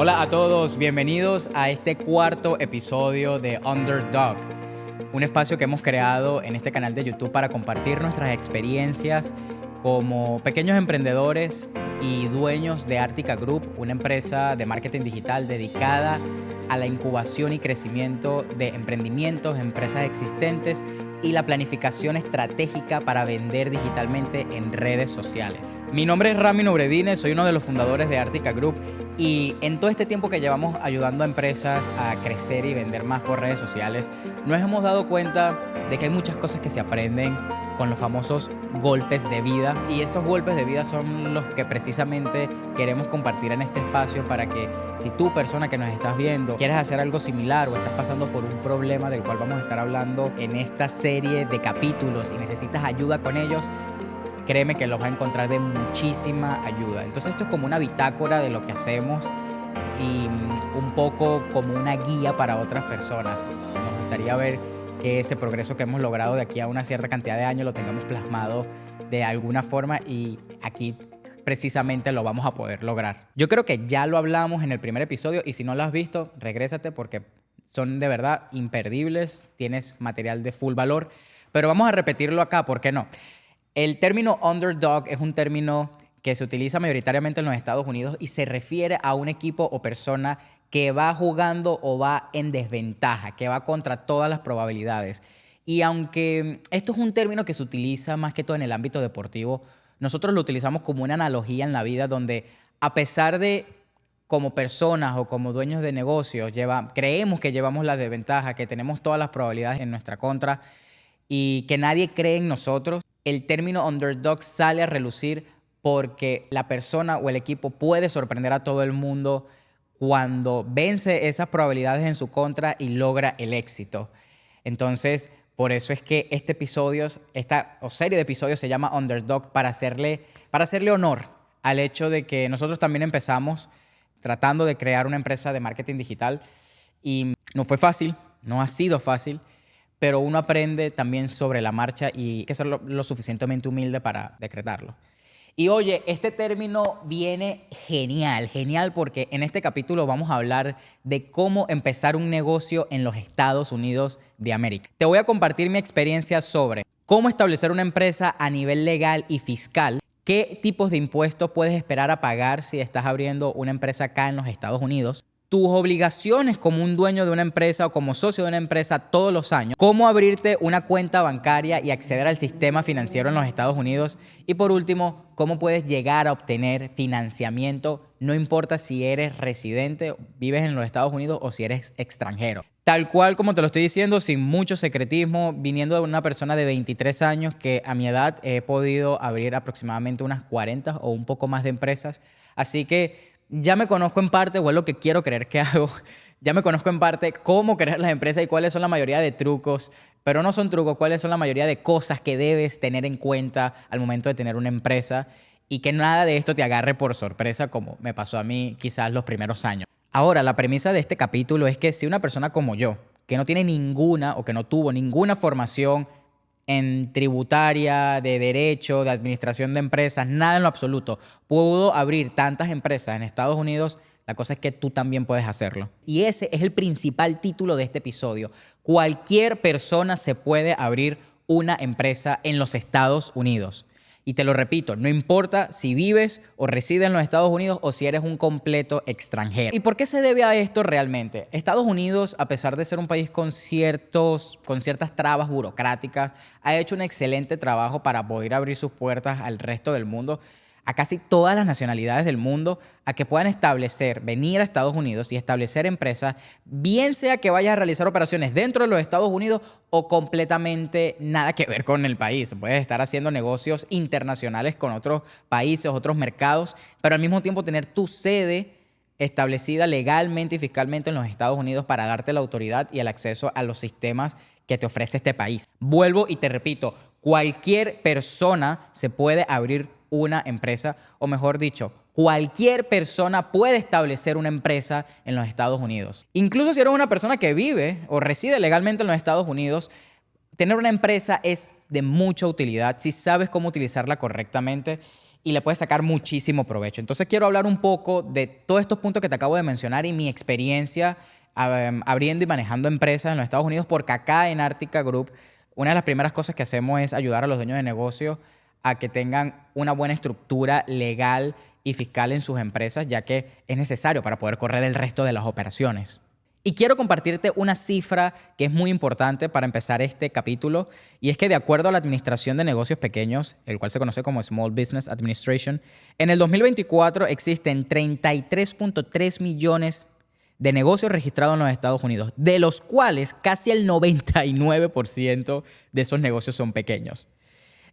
Hola a todos, bienvenidos a este cuarto episodio de Underdog, un espacio que hemos creado en este canal de YouTube para compartir nuestras experiencias como pequeños emprendedores y dueños de Artica Group, una empresa de marketing digital dedicada a la incubación y crecimiento de emprendimientos, empresas existentes y la planificación estratégica para vender digitalmente en redes sociales. Mi nombre es Rami Nubredine, soy uno de los fundadores de Artica Group y en todo este tiempo que llevamos ayudando a empresas a crecer y vender más por redes sociales, nos hemos dado cuenta de que hay muchas cosas que se aprenden con los famosos golpes de vida, y esos golpes de vida son los que precisamente queremos compartir en este espacio para que si tú, persona que nos estás viendo, quieres hacer algo similar o estás pasando por un problema del cual vamos a estar hablando en esta serie de capítulos y necesitas ayuda con ellos, créeme que los vas a encontrar de muchísima ayuda. Entonces esto es como una bitácora de lo que hacemos y un poco como una guía para otras personas. Nos gustaría ver que ese progreso que hemos logrado de aquí a una cierta cantidad de años lo tengamos plasmado de alguna forma, y aquí precisamente lo vamos a poder lograr. Yo creo que ya lo hablamos en el primer episodio y si no lo has visto, regrésate porque son de verdad imperdibles, tienes material de full valor, pero vamos a repetirlo acá, ¿por qué no? El término underdog es un término que se utiliza mayoritariamente en los Estados Unidos y se refiere a un equipo o persona que va jugando o va en desventaja, que va contra todas las probabilidades. Y aunque esto es un término que se utiliza más que todo en el ámbito deportivo, nosotros lo utilizamos como una analogía en la vida donde, a pesar de como personas o como dueños de negocios, creemos que llevamos la desventaja, que tenemos todas las probabilidades en nuestra contra y que nadie cree en nosotros, el término underdog sale a relucir porque la persona o el equipo puede sorprender a todo el mundo cuando vence esas probabilidades en su contra y logra el éxito. Entonces, por eso es que esta serie de episodios se llama Underdog, para hacerle honor al hecho de que nosotros también empezamos tratando de crear una empresa de marketing digital y no fue fácil, no ha sido fácil, pero uno aprende también sobre la marcha y hay que ser lo suficientemente humilde para decretarlo. Y oye, este término viene genial, porque en este capítulo vamos a hablar de cómo empezar un negocio en los Estados Unidos de América. Te voy a compartir mi experiencia sobre cómo establecer una empresa a nivel legal y fiscal, qué tipos de impuestos puedes esperar a pagar si estás abriendo una empresa acá en los Estados Unidos, tus obligaciones como un dueño de una empresa o como socio de una empresa todos los años, cómo abrirte una cuenta bancaria y acceder al sistema financiero en los Estados Unidos, y por último, cómo puedes llegar a obtener financiamiento, no importa si eres residente, vives en los Estados Unidos o si eres extranjero. Tal cual como te lo estoy diciendo, sin mucho secretismo, viniendo de una persona de 23 años que a mi edad he podido abrir aproximadamente unas 40 o un poco más de empresas, así que ya me conozco en parte, o es lo que quiero creer que hago, ya me conozco en parte cómo crear las empresas y cuáles son la mayoría de trucos, pero no son trucos, cuáles son la mayoría de cosas que debes tener en cuenta al momento de tener una empresa y que nada de esto te agarre por sorpresa como me pasó a mí quizás los primeros años. Ahora, la premisa de este capítulo es que si una persona como yo, que no tiene ninguna o que no tuvo ninguna formación en tributaria, de derecho, de administración de empresas, nada en lo absoluto, pudo abrir tantas empresas en Estados Unidos, la cosa es que tú también puedes hacerlo. Y ese es el principal título de este episodio. Cualquier persona se puede abrir una empresa en los Estados Unidos. Y te lo repito, no importa si vives o resides en los Estados Unidos o si eres un completo extranjero. ¿Y por qué se debe a esto realmente? Estados Unidos, a pesar de ser un país con ciertas trabas burocráticas, ha hecho un excelente trabajo para poder abrir sus puertas al resto del mundo, a casi todas las nacionalidades del mundo, a que puedan venir a Estados Unidos y establecer empresas, bien sea que vayas a realizar operaciones dentro de los Estados Unidos o completamente nada que ver con el país. Puedes estar haciendo negocios internacionales con otros países, otros mercados, pero al mismo tiempo tener tu sede establecida legalmente y fiscalmente en los Estados Unidos para darte la autoridad y el acceso a los sistemas que te ofrece este país. Vuelvo y te repito, cualquier persona se puede abrir una empresa, o mejor dicho, cualquier persona puede establecer una empresa en los Estados Unidos. Incluso si eres una persona que vive o reside legalmente en los Estados Unidos, tener una empresa es de mucha utilidad si sabes cómo utilizarla correctamente. y le puedes sacar muchísimo provecho. Entonces quiero hablar un poco de todos estos puntos que te acabo de mencionar y mi experiencia abriendo y manejando empresas en los Estados Unidos, porque acá en Artica Group una de las primeras cosas que hacemos es ayudar a los dueños de negocios a que tengan una buena estructura legal y fiscal en sus empresas, ya que es necesario para poder correr el resto de las operaciones. Y quiero compartirte una cifra que es muy importante para empezar este capítulo, y es que de acuerdo a la Administración de Negocios Pequeños, el cual se conoce como Small Business Administration, en el 2024 existen 33.3 millones de negocios registrados en los Estados Unidos, de los cuales casi el 99% de esos negocios son pequeños.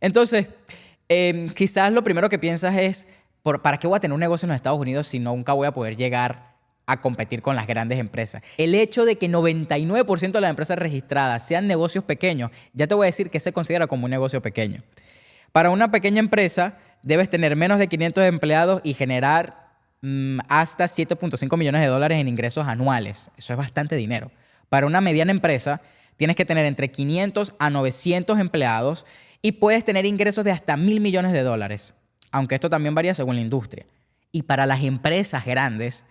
Entonces, quizás lo primero que piensas es, ¿para qué voy a tener un negocio en los Estados Unidos si nunca voy a poder llegar a competir con las grandes empresas? El hecho de que 99% de las empresas registradas sean negocios pequeños, ya te voy a decir que se considera como un negocio pequeño. Para una pequeña empresa, debes tener menos de 500 empleados y generar hasta 7.5 millones de dólares en ingresos anuales. Eso es bastante dinero. Para una mediana empresa, tienes que tener entre 500 a 900 empleados y puedes tener ingresos de hasta 1.000 millones de dólares, aunque esto también varía según la industria. Y para las empresas grandes,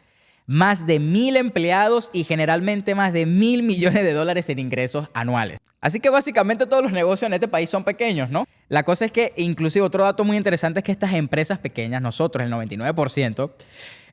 más de 1.000 empleados y generalmente más de 1.000 millones de dólares en ingresos anuales. Así que básicamente todos los negocios en este país son pequeños, ¿no? La cosa es que, inclusive otro dato muy interesante es que estas empresas pequeñas, nosotros, el 99%,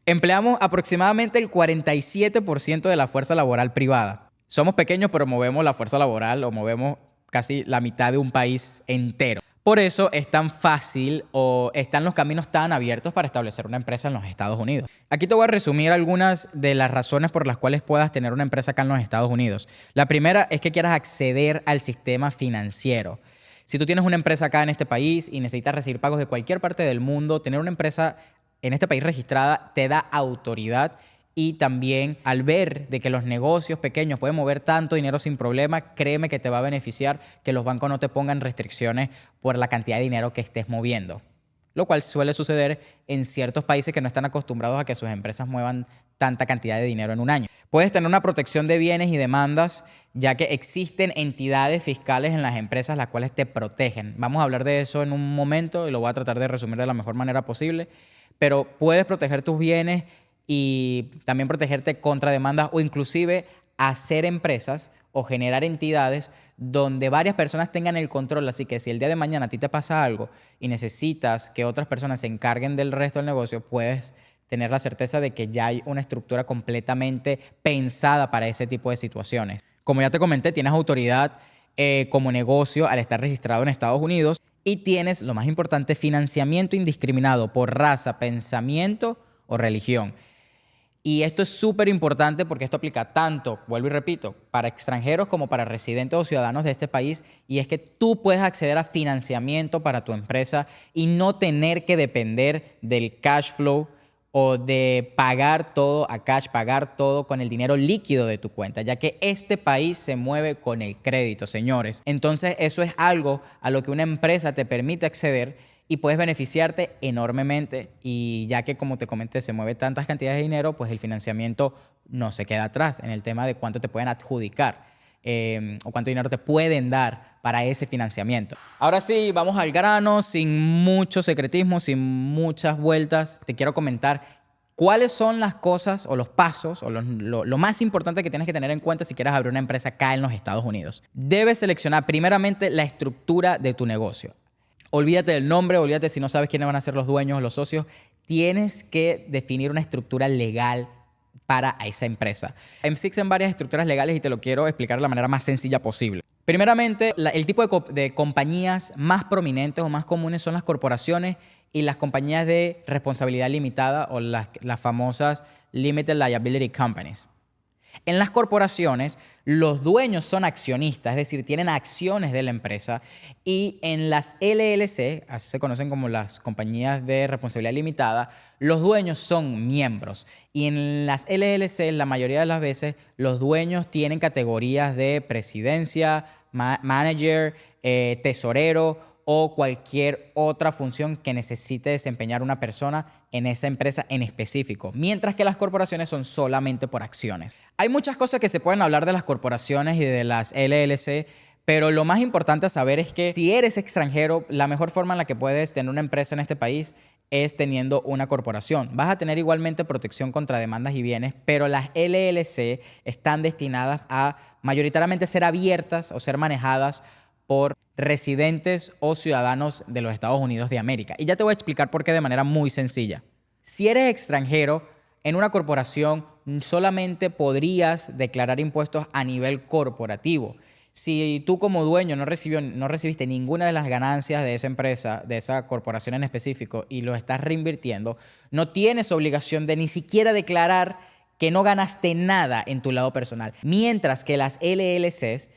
empleamos aproximadamente el 47% de la fuerza laboral privada. Somos pequeños, pero movemos la fuerza laboral o movemos casi la mitad de un país entero. Por eso es tan fácil o están los caminos tan abiertos para establecer una empresa en los Estados Unidos. Aquí te voy a resumir algunas de las razones por las cuales puedas tener una empresa acá en los Estados Unidos. La primera es que quieras acceder al sistema financiero. Si tú tienes una empresa acá en este país y necesitas recibir pagos de cualquier parte del mundo, tener una empresa en este país registrada te da autoridad. Y también al ver de que los negocios pequeños pueden mover tanto dinero sin problema, créeme que te va a beneficiar que los bancos no te pongan restricciones por la cantidad de dinero que estés moviendo. Lo cual suele suceder en ciertos países que no están acostumbrados a que sus empresas muevan tanta cantidad de dinero en un año. Puedes tener una protección de bienes y demandas, ya que existen entidades fiscales en las empresas las cuales te protegen. Vamos a hablar de eso en un momento y lo voy a tratar de resumir de la mejor manera posible. Pero puedes proteger tus bienes y también protegerte contra demandas o inclusive hacer empresas o generar entidades donde varias personas tengan el control. Así que si el día de mañana a ti te pasa algo y necesitas que otras personas se encarguen del resto del negocio, puedes tener la certeza de que ya hay una estructura completamente pensada para ese tipo de situaciones. Como ya te comenté, tienes autoridad como negocio al estar registrado en Estados Unidos y tienes, lo más importante, financiamiento indiscriminado por raza, pensamiento o religión. Y esto es súper importante porque esto aplica tanto, vuelvo y repito, para extranjeros como para residentes o ciudadanos de este país. Y es que tú puedes acceder a financiamiento para tu empresa y no tener que depender del cash flow o de pagar todo a cash, pagar todo con el dinero líquido de tu cuenta, ya que este país se mueve con el crédito, señores. Entonces eso es algo a lo que una empresa te permite acceder y puedes beneficiarte enormemente. Y ya que, como te comenté, se mueve tantas cantidades de dinero, pues el financiamiento no se queda atrás en el tema de cuánto te pueden adjudicar o cuánto dinero te pueden dar para ese financiamiento. Ahora sí, vamos al grano, sin mucho secretismo, sin muchas vueltas. Te quiero comentar cuáles son las cosas o los pasos o lo más importante que tienes que tener en cuenta si quieres abrir una empresa acá en los Estados Unidos. Debes seleccionar primeramente la estructura de tu negocio. Olvídate del nombre, olvídate si no sabes quiénes van a ser los dueños o los socios. Tienes que definir una estructura legal para esa empresa. Existen varias estructuras legales y te lo quiero explicar de la manera más sencilla posible. Primeramente, el tipo de compañías más prominentes o más comunes son las corporaciones y las compañías de responsabilidad limitada o las famosas Limited Liability Companies. En las corporaciones, los dueños son accionistas, es decir, tienen acciones de la empresa, y en las LLC, así se conocen como las compañías de responsabilidad limitada, los dueños son miembros. Y en las LLC, la mayoría de las veces, los dueños tienen categorías de presidencia, manager, tesorero o cualquier otra función que necesite desempeñar una persona en esa empresa en específico, mientras que las corporaciones son solamente por acciones. Hay muchas cosas que se pueden hablar de las corporaciones y de las LLC, pero lo más importante a saber es que si eres extranjero, la mejor forma en la que puedes tener una empresa en este país es teniendo una corporación. Vas a tener igualmente protección contra demandas y bienes, pero las LLC están destinadas a mayoritariamente ser abiertas o ser manejadas por residentes o ciudadanos de los Estados Unidos de América. Y ya te voy a explicar por qué de manera muy sencilla. Si eres extranjero, en una corporación solamente podrías declarar impuestos a nivel corporativo. Si tú como dueño no recibiste ninguna de las ganancias de esa empresa, de esa corporación en específico, y lo estás reinvirtiendo, no tienes obligación de ni siquiera declarar que no ganaste nada en tu lado personal. Mientras que las LLCs,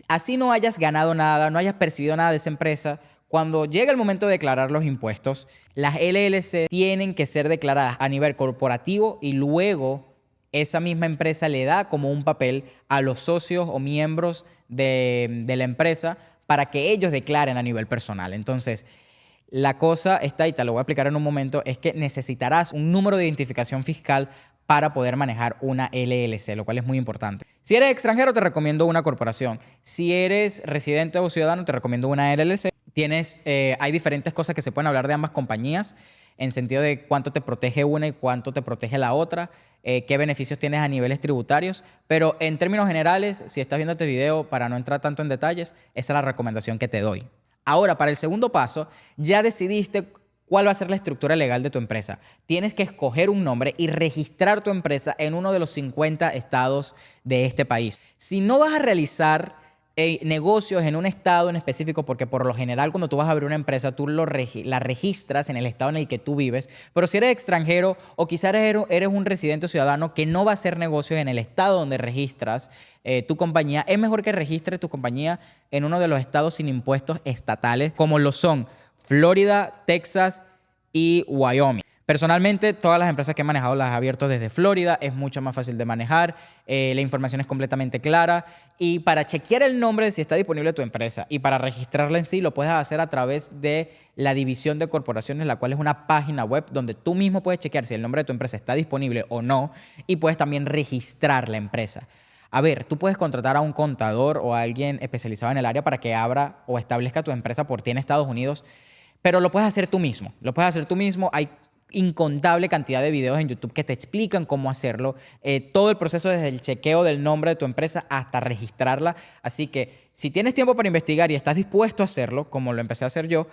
así no hayas ganado nada, no hayas percibido nada de esa empresa, cuando llega el momento de declarar los impuestos, las LLC tienen que ser declaradas a nivel corporativo y luego esa misma empresa le da como un papel a los socios o miembros de la empresa para que ellos declaren a nivel personal. Entonces, la cosa está, y te lo voy a explicar en un momento, es que necesitarás un número de identificación fiscal para poder manejar una LLC, lo cual es muy importante. Si eres extranjero, te recomiendo una corporación. Si eres residente o ciudadano, te recomiendo una LLC. Hay diferentes cosas que se pueden hablar de ambas compañías en sentido de cuánto te protege una y cuánto te protege la otra, qué beneficios tienes a niveles tributarios, pero en términos generales, si estás viendo este video, para no entrar tanto en detalles, esa es la recomendación que te doy. Ahora, para el segundo paso, ya decidiste cuál va a ser la estructura legal de tu empresa. Tienes que escoger un nombre y registrar tu empresa en uno de los 50 estados de este país. Si no vas a realizar negocios en un estado en específico, porque por lo general cuando tú vas a abrir una empresa tú la registras en el estado en el que tú vives, pero si eres extranjero o quizás eres un residente o ciudadano que no va a hacer negocios en el estado donde registras tu compañía, es mejor que registres tu compañía en uno de los estados sin impuestos estatales, como lo son Florida, Texas y Wyoming. Personalmente, todas las empresas que he manejado las he abierto desde Florida. Es mucho más fácil de manejar. La información es completamente clara. Y para chequear el nombre de si está disponible tu empresa y para registrarla en sí, lo puedes hacer a través de la división de corporaciones, la cual es una página web donde tú mismo puedes chequear si el nombre de tu empresa está disponible o no y puedes también registrar la empresa. A ver, tú puedes contratar a un contador o a alguien especializado en el área para que abra o establezca tu empresa por ti en Estados Unidos, pero lo puedes hacer tú mismo. Lo puedes hacer tú mismo. Hay incontable cantidad de videos en YouTube que te explican cómo hacerlo, todo el proceso desde el chequeo del nombre de tu empresa hasta registrarla. Así que si tienes tiempo para investigar y estás dispuesto a hacerlo, como lo empecé a hacer yo,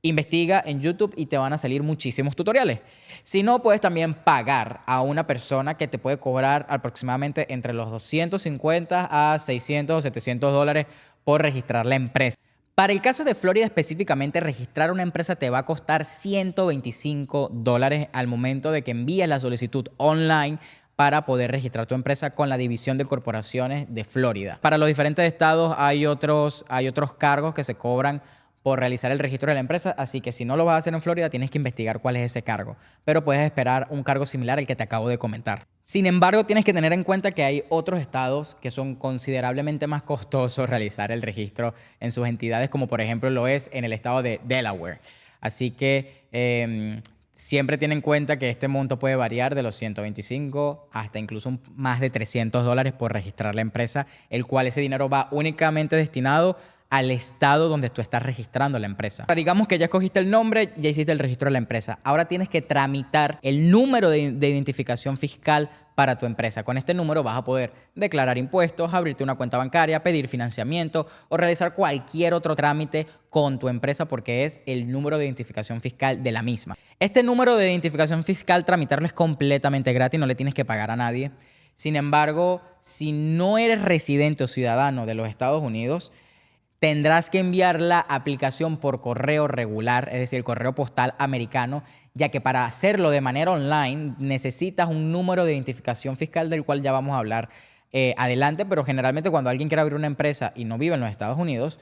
investiga en YouTube y te van a salir muchísimos tutoriales. Si no, puedes también pagar a una persona que te puede cobrar aproximadamente entre los 250 a 600 o 700 dólares por registrar la empresa. Para el caso de Florida específicamente, registrar una empresa te va a costar $125 al momento de que envíes la solicitud online para poder registrar tu empresa con la División de Corporaciones de Florida. Para los diferentes estados hay otros cargos que se cobran por realizar el registro de la empresa, así que si no lo vas a hacer en Florida, tienes que investigar cuál es ese cargo, pero puedes esperar un cargo similar al que te acabo de comentar. Sin embargo, tienes que tener en cuenta que hay otros estados que son considerablemente más costosos realizar el registro en sus entidades, como por ejemplo lo es en el estado de Delaware. Así que siempre ten en cuenta que este monto puede variar de los 125 hasta incluso más de $300 por registrar la empresa, el cual ese dinero va únicamente destinado al estado donde tú estás registrando la empresa. Ahora, digamos que ya escogiste el nombre, ya hiciste el registro de la empresa. Ahora tienes que tramitar el número de identificación fiscal para tu empresa. Con este número vas a poder declarar impuestos, abrirte una cuenta bancaria, pedir financiamiento o realizar cualquier otro trámite con tu empresa porque es el número de identificación fiscal de la misma. Este número de identificación fiscal, tramitarlo es completamente gratis, no le tienes que pagar a nadie. Sin embargo, si no eres residente o ciudadano de los Estados Unidos, tendrás que enviar la aplicación por correo regular, es decir, el correo postal americano, ya que para hacerlo de manera online necesitas un número de identificación fiscal del cual ya vamos a hablar adelante, pero generalmente cuando alguien quiere abrir una empresa y no vive en los Estados Unidos,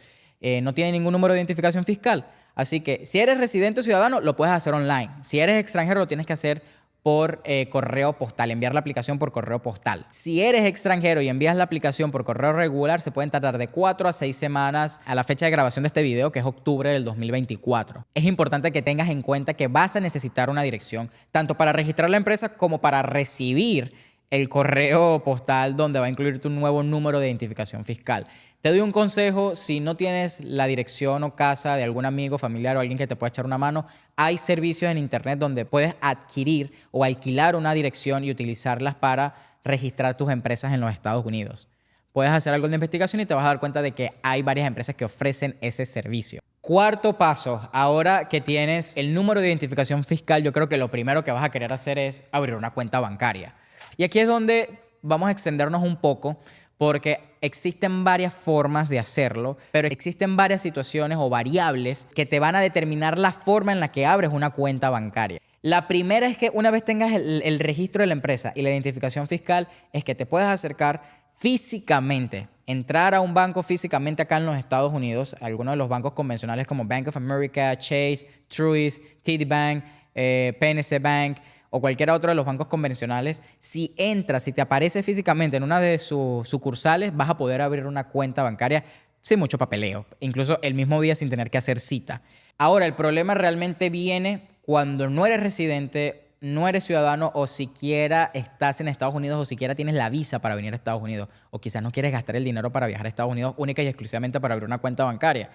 no tiene ningún número de identificación fiscal. Así que si eres residente o ciudadano, lo puedes hacer online. Si eres extranjero, lo tienes que hacer por correo postal, enviar la aplicación por correo postal. Si eres extranjero y envías la aplicación por correo regular, se pueden tardar de 4 a 6 semanas a la fecha de grabación de este video, que es octubre del 2024. Es importante que tengas en cuenta que vas a necesitar una dirección, tanto para registrar la empresa como para recibir el correo postal donde va a incluir tu nuevo número de identificación fiscal. Te doy un consejo: si no tienes la dirección o casa de algún amigo, familiar o alguien que te pueda echar una mano, hay servicios en internet donde puedes adquirir o alquilar una dirección y utilizarlas para registrar tus empresas en los Estados Unidos. Puedes hacer algo de investigación y te vas a dar cuenta de que hay varias empresas que ofrecen ese servicio. Cuarto paso: ahora que tienes el número de identificación fiscal, yo creo que lo primero que vas a querer hacer es abrir una cuenta bancaria. Y aquí es donde vamos a extendernos un poco, porque existen varias formas de hacerlo, pero existen varias situaciones o variables que te van a determinar la forma en la que abres una cuenta bancaria. La primera es que una vez tengas el registro de la empresa y la identificación fiscal, es que te puedes acercar físicamente, entrar a un banco físicamente acá en los Estados Unidos, algunos de los bancos convencionales como Bank of America, Chase, Truist, TD Bank, PNC Bank o cualquier otro de los bancos convencionales. Si entras, si te aparece físicamente en una de sus sucursales, vas a poder abrir una cuenta bancaria sin mucho papeleo, incluso el mismo día sin tener que hacer cita. Ahora, el problema realmente viene cuando no eres residente, no eres ciudadano o siquiera estás en Estados Unidos o siquiera tienes la visa para venir a Estados Unidos o quizás no quieres gastar el dinero para viajar a Estados Unidos única y exclusivamente para abrir una cuenta bancaria.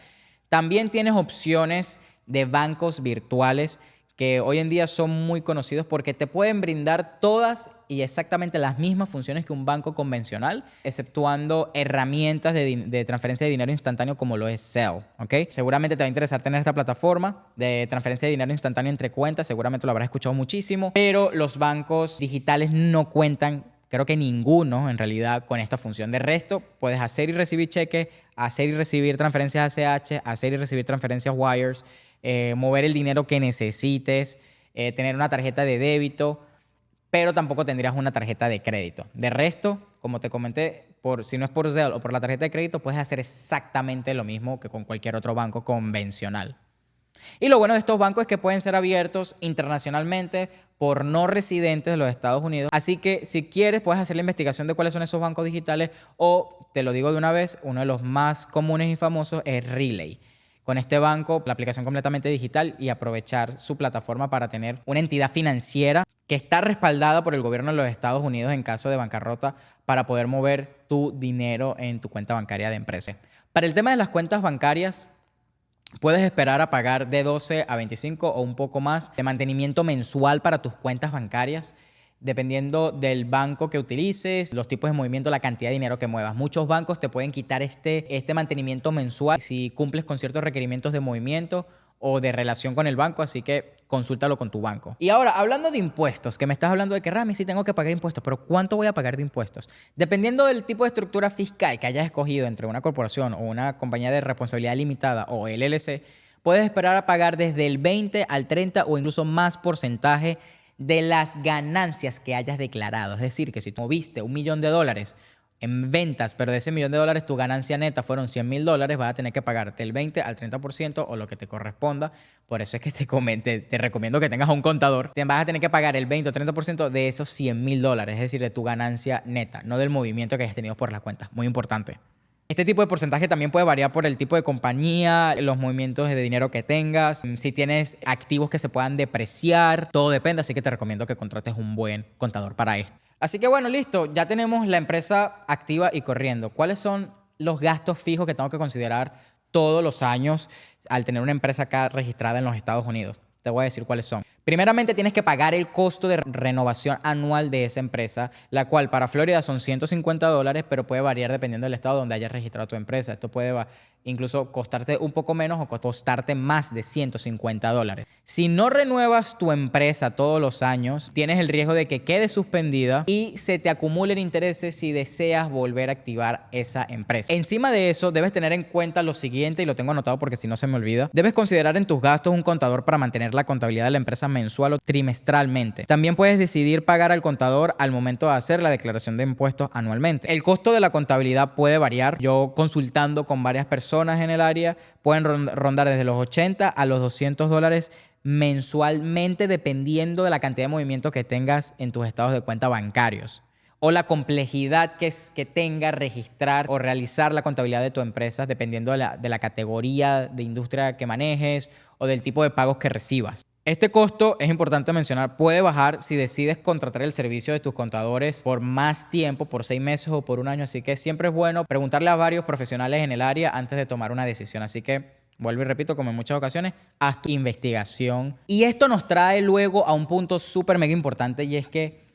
También tienes opciones de bancos virtuales que hoy en día son muy conocidos porque te pueden brindar todas y exactamente las mismas funciones que un banco convencional, exceptuando herramientas de transferencia de dinero instantáneo como lo es Zelle, ¿ok? Seguramente te va a interesar tener esta plataforma de transferencia de dinero instantáneo entre cuentas, seguramente lo habrás escuchado muchísimo, pero los bancos digitales no cuentan, creo que ninguno en realidad, con esta función. De resto, puedes hacer y recibir cheques, hacer y recibir transferencias ACH, hacer y recibir transferencias wires, mover el dinero que necesites, tener una tarjeta de débito, pero tampoco tendrías una tarjeta de crédito. De resto, como te comenté, si no es por Zelle o por la tarjeta de crédito, puedes hacer exactamente lo mismo que con cualquier otro banco convencional. Y lo bueno de estos bancos es que pueden ser abiertos internacionalmente por no residentes de los Estados Unidos. Así que si quieres, puedes hacer la investigación de cuáles son esos bancos digitales o, te lo digo de una vez, uno de los más comunes y famosos es Relay. Con este banco, la aplicación completamente digital y aprovechar su plataforma para tener una entidad financiera que está respaldada por el gobierno de los Estados Unidos en caso de bancarrota para poder mover tu dinero en tu cuenta bancaria de empresa. Para el tema de las cuentas bancarias, puedes esperar a pagar de 12 a 25 o un poco más de mantenimiento mensual para tus cuentas bancarias, dependiendo del banco que utilices, los tipos de movimiento, la cantidad de dinero que muevas. Muchos bancos te pueden quitar este mantenimiento mensual si cumples con ciertos requerimientos de movimiento o de relación con el banco, así que consúltalo con tu banco. Y ahora, hablando de impuestos, que me estás hablando de que, Rami, sí tengo que pagar impuestos, pero ¿cuánto voy a pagar de impuestos? Dependiendo del tipo de estructura fiscal que hayas escogido entre una corporación o una compañía de responsabilidad limitada o LLC, puedes esperar a pagar desde el 20 al 30 o incluso más porcentaje de las ganancias que hayas declarado. Es decir, que si tú moviste $1 millón en ventas, pero de ese $1 millón tu ganancia neta fueron $100,000, vas a tener que pagarte el 20 al 30% o lo que te corresponda. Por eso es que te recomiendo que tengas un contador. Vas a tener que pagar el 20 o 30% de esos $100,000, es decir, de tu ganancia neta, no del movimiento que hayas tenido por la cuenta. Muy importante. Este tipo de porcentaje también puede variar por el tipo de compañía, los movimientos de dinero que tengas, si tienes activos que se puedan depreciar, todo depende, así que te recomiendo que contrates un buen contador para esto. Así que bueno, listo, ya tenemos la empresa activa y corriendo. ¿Cuáles son los gastos fijos que tengo que considerar todos los años al tener una empresa acá registrada en los Estados Unidos? Te voy a decir cuáles son. Primeramente, tienes que pagar el costo de renovación anual de esa empresa, la cual para Florida son $150, pero puede variar dependiendo del estado donde hayas registrado tu empresa. Esto puede incluso costarte un poco menos o costarte más de $150. Si no renuevas tu empresa todos los años, tienes el riesgo de que quede suspendida y se te acumulen intereses si deseas volver a activar esa empresa. Encima de eso, debes tener en cuenta lo siguiente, y lo tengo anotado porque si no se me olvida. Debes considerar en tus gastos un contador para mantener la contabilidad de la empresa mensual o trimestralmente. También puedes decidir pagar al contador al momento de hacer la declaración de impuestos anualmente. El costo de la contabilidad puede variar. Yo, consultando con varias personas en el área, pueden rondar desde los $80 a los $200 mensualmente, dependiendo de la cantidad de movimiento que tengas en tus estados de cuenta bancarios o la complejidad que tenga registrar o realizar la contabilidad de tu empresa, dependiendo de la categoría de industria que manejes o del tipo de pagos que recibas. Este costo, es importante mencionar, puede bajar si decides contratar el servicio de tus contadores por más tiempo, por 6 meses o por un año. Así que siempre es bueno preguntarle a varios profesionales en el área antes de tomar una decisión. Así que, vuelvo y repito, como en muchas ocasiones, haz tu investigación. Y esto nos trae luego a un punto súper mega importante, y es que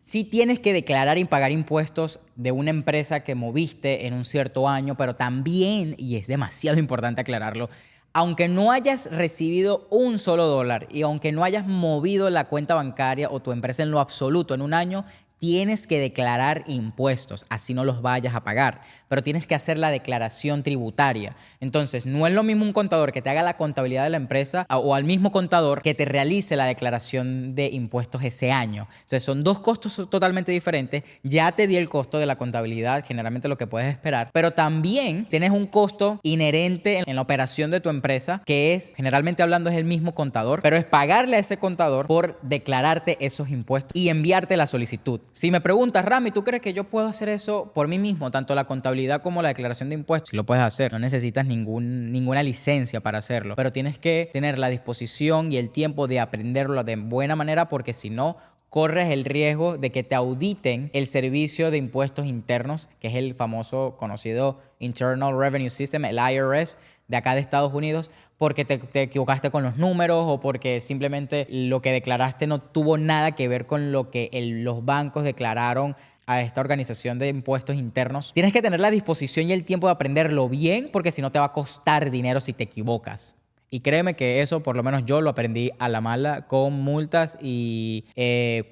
si tienes que declarar y pagar impuestos de una empresa que moviste en un cierto año, pero también, y es demasiado importante aclararlo, aunque no hayas recibido un solo dólar y aunque no hayas movido la cuenta bancaria o tu empresa en lo absoluto en un año, tienes que declarar impuestos, así no los vayas a pagar, pero tienes que hacer la declaración tributaria. Entonces, no es lo mismo un contador que te haga la contabilidad de la empresa o al mismo contador que te realice la declaración de impuestos ese año. Entonces, son dos costos totalmente diferentes. Ya te di el costo de la contabilidad, generalmente lo que puedes esperar, pero también tienes un costo inherente en la operación de tu empresa, que es, generalmente hablando, es el mismo contador, pero es pagarle a ese contador por declararte esos impuestos y enviarte la solicitud. Si me preguntas, Rami, ¿tú crees que yo puedo hacer eso por mí mismo? Tanto la contabilidad como la declaración de impuestos. Sí lo puedes hacer. No necesitas ninguna licencia para hacerlo. Pero tienes que tener la disposición y el tiempo de aprenderlo de buena manera, porque si no, corres el riesgo de que te auditen el servicio de impuestos internos, que es el famoso conocido Internal Revenue System, el IRS, de acá de Estados Unidos, porque te equivocaste con los números o porque simplemente lo que declaraste no tuvo nada que ver con lo que los bancos declararon a esta organización de impuestos internos. Tienes que tener la disposición y el tiempo de aprenderlo bien, porque si no te va a costar dinero si te equivocas. Y créeme que eso, por lo menos yo lo aprendí a la mala con multas y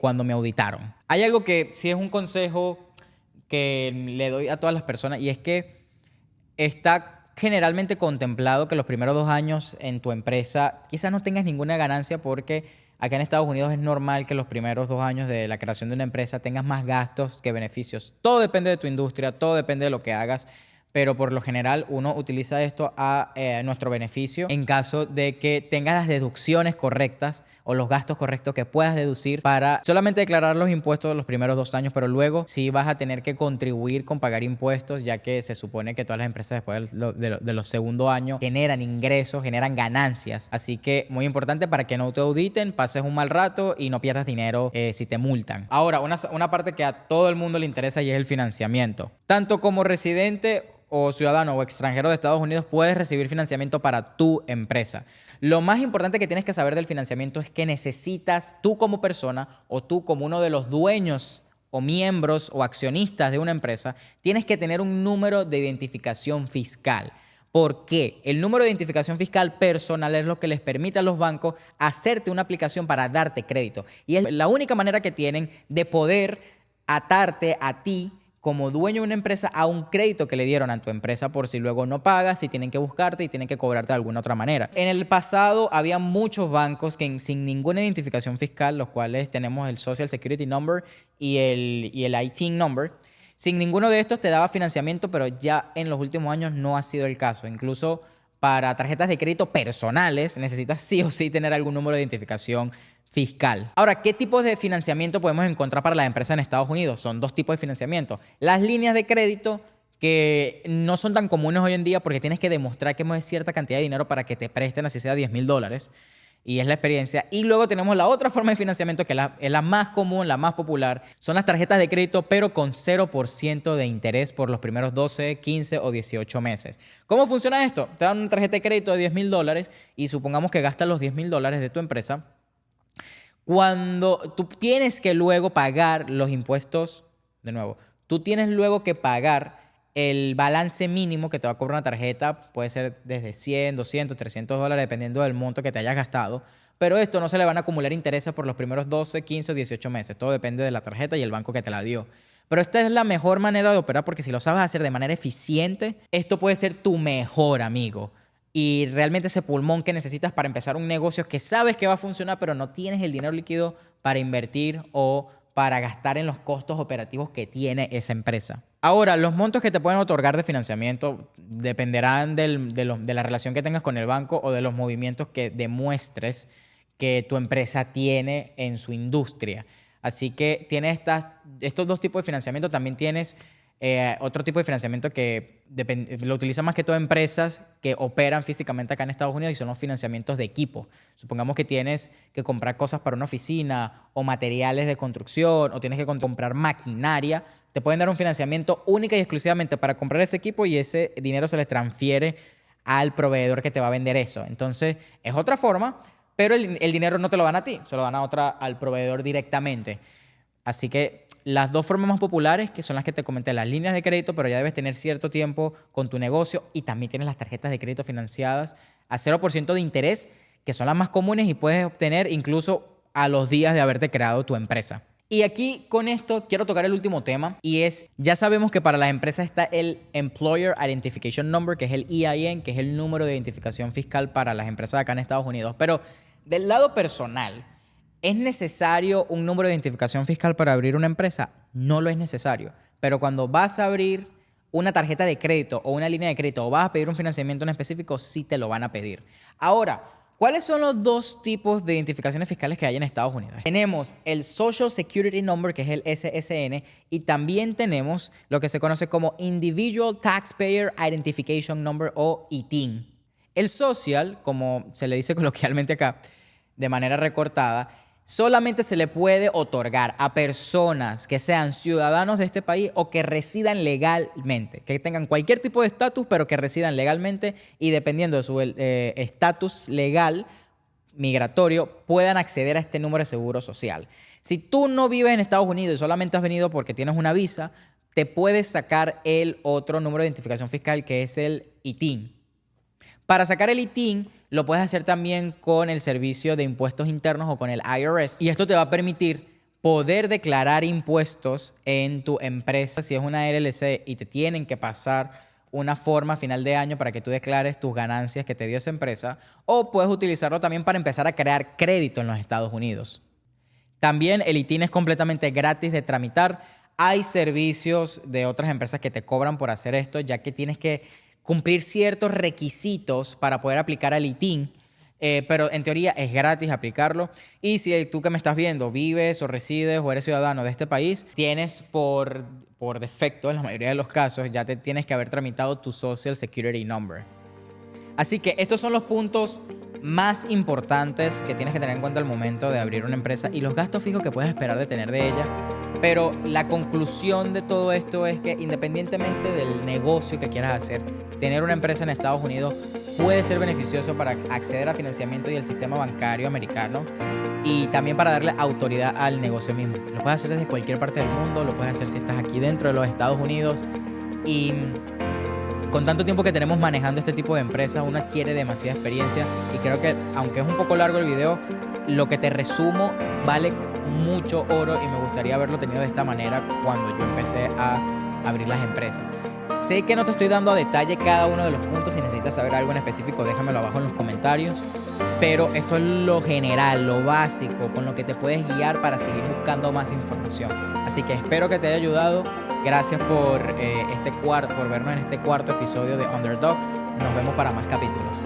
cuando me auditaron. Hay algo que sí es un consejo que le doy a todas las personas, y es que está generalmente contemplado que los primeros 2 años en tu empresa quizás no tengas ninguna ganancia, porque acá en Estados Unidos es normal que los primeros 2 años de la creación de una empresa tengas más gastos que beneficios. Todo depende de tu industria, todo depende de lo que hagas, pero por lo general uno utiliza esto a nuestro beneficio en caso de que tengas las deducciones correctas o los gastos correctos que puedas deducir para solamente declarar los impuestos de los primeros 2 años, pero luego sí vas a tener que contribuir con pagar impuestos, ya que se supone que todas las empresas después de los segundos años generan ingresos, generan ganancias. Así que muy importante para que no te auditen, pases un mal rato y no pierdas dinero si te multan. Ahora, una parte que a todo el mundo le interesa, y es el financiamiento. Tanto como residente o ciudadano o extranjero de Estados Unidos, puedes recibir financiamiento para tu empresa. Lo más importante que tienes que saber del financiamiento es que necesitas, tú como persona o tú como uno de los dueños o miembros o accionistas de una empresa, tienes que tener un número de identificación fiscal. ¿Por qué? El número de identificación fiscal personal es lo que les permite a los bancos hacerte una aplicación para darte crédito. Y es la única manera que tienen de poder atarte a ti como dueño de una empresa a un crédito que le dieron a tu empresa por si luego no pagas, si tienen que buscarte y tienen que cobrarte de alguna otra manera. En el pasado había muchos bancos que sin ninguna identificación fiscal, los cuales tenemos el Social Security Number y el ITIN Number, sin ninguno de estos te daba financiamiento, pero ya en los últimos años no ha sido el caso. Incluso para tarjetas de crédito personales necesitas sí o sí tener algún número de identificación fiscal. Ahora, ¿qué tipos de financiamiento podemos encontrar para las empresas en Estados Unidos? Son 2 tipos de financiamiento. Las líneas de crédito, que no son tan comunes hoy en día porque tienes que demostrar que mueves cierta cantidad de dinero para que te presten, así sea $10,000. Y es la experiencia. Y luego tenemos la otra forma de financiamiento, que es la más común, la más popular. Son las tarjetas de crédito, pero con 0% de interés por los primeros 12, 15 o 18 meses. ¿Cómo funciona esto? Te dan una tarjeta de crédito de $10,000 y supongamos que gastas los $10,000 de tu empresa. Cuando tú tienes que luego pagar los impuestos, de nuevo, tú tienes luego que pagar el balance mínimo que te va a cobrar una tarjeta, puede ser desde 100, 200, $300, dependiendo del monto que te hayas gastado, pero esto no se le van a acumular intereses por los primeros 12, 15 o 18 meses, todo depende de la tarjeta y el banco que te la dio. Pero esta es la mejor manera de operar, porque si lo sabes hacer de manera eficiente, esto puede ser tu mejor amigo. Y realmente ese pulmón que necesitas para empezar un negocio que sabes que va a funcionar, pero no tienes el dinero líquido para invertir o para gastar en los costos operativos que tiene esa empresa. Ahora, los montos que te pueden otorgar de financiamiento dependerán de la relación que tengas con el banco o de los movimientos que demuestres que tu empresa tiene en su industria. Así que tienes estos 2 tipos de financiamiento. También tienes Otro tipo de financiamiento que lo utilizan más que todo empresas que operan físicamente acá en Estados Unidos y son los financiamientos de equipo. Supongamos que tienes que comprar cosas para una oficina o materiales de construcción o tienes que comprar maquinaria. Te pueden dar un financiamiento única y exclusivamente para comprar ese equipo y ese dinero se le transfiere al proveedor que te va a vender eso. Entonces, es otra forma, pero el dinero no te lo dan a ti, se lo dan al proveedor directamente. Así que las dos formas más populares, que son las que te comenté, las líneas de crédito, pero ya debes tener cierto tiempo con tu negocio, y también tienes las tarjetas de crédito financiadas a 0% de interés, que son las más comunes y puedes obtener incluso a los días de haberte creado tu empresa. Y aquí con esto quiero tocar el último tema y es, ya sabemos que para las empresas está el Employer Identification Number, que es el EIN, que es el número de identificación fiscal para las empresas acá en Estados Unidos. Pero del lado personal, ¿es necesario un número de identificación fiscal para abrir una empresa? No lo es necesario. Pero cuando vas a abrir una tarjeta de crédito o una línea de crédito o vas a pedir un financiamiento en específico, sí te lo van a pedir. Ahora, ¿cuáles son los dos tipos de identificaciones fiscales que hay en Estados Unidos? Tenemos el Social Security Number, que es el SSN, y también tenemos lo que se conoce como Individual Taxpayer Identification Number o ITIN. El Social, como se le dice coloquialmente acá, de manera recortada, solamente se le puede otorgar a personas que sean ciudadanos de este país o que residan legalmente, que tengan cualquier tipo de estatus, pero que residan legalmente y dependiendo de su estatus legal migratorio, puedan acceder a este número de seguro social. Si tú no vives en Estados Unidos y solamente has venido porque tienes una visa, te puedes sacar el otro número de identificación fiscal que es el ITIN. Para sacar el ITIN, lo puedes hacer también con el Servicio de Impuestos Internos o con el IRS. Y esto te va a permitir poder declarar impuestos en tu empresa si es una LLC y te tienen que pasar una forma a final de año para que tú declares tus ganancias que te dio esa empresa. O puedes utilizarlo también para empezar a crear crédito en los Estados Unidos. También el ITIN es completamente gratis de tramitar. Hay servicios de otras empresas que te cobran por hacer esto, ya que tienes que cumplir ciertos requisitos para poder aplicar al ITIN, pero en teoría es gratis aplicarlo. Y si tú que me estás viendo vives o resides o eres ciudadano de este país, tienes por defecto, en la mayoría de los casos, ya te tienes que haber tramitado tu Social Security Number. Así que estos son los puntos más importantes que tienes que tener en cuenta al momento de abrir una empresa y los gastos fijos que puedes esperar de tener de ella. Pero la conclusión de todo esto es que independientemente del negocio que quieras hacer, tener una empresa en Estados Unidos puede ser beneficioso para acceder a financiamiento y el sistema bancario americano y también para darle autoridad al negocio mismo. Lo puedes hacer desde cualquier parte del mundo, lo puedes hacer si estás aquí dentro de los Estados Unidos y con tanto tiempo que tenemos manejando este tipo de empresas, uno adquiere demasiada experiencia y creo que, aunque es un poco largo el video, lo que te resumo vale mucho oro y me gustaría haberlo tenido de esta manera cuando yo empecé a abrir las empresas. Sé que no te estoy dando a detalle cada uno de los puntos. Si necesitas saber algo en específico, déjamelo abajo en los comentarios. Pero esto es lo general, lo básico, con lo que te puedes guiar para seguir buscando más información. Así que espero que te haya ayudado. Gracias por vernos en este cuarto episodio de Underdog. Nos vemos para más capítulos.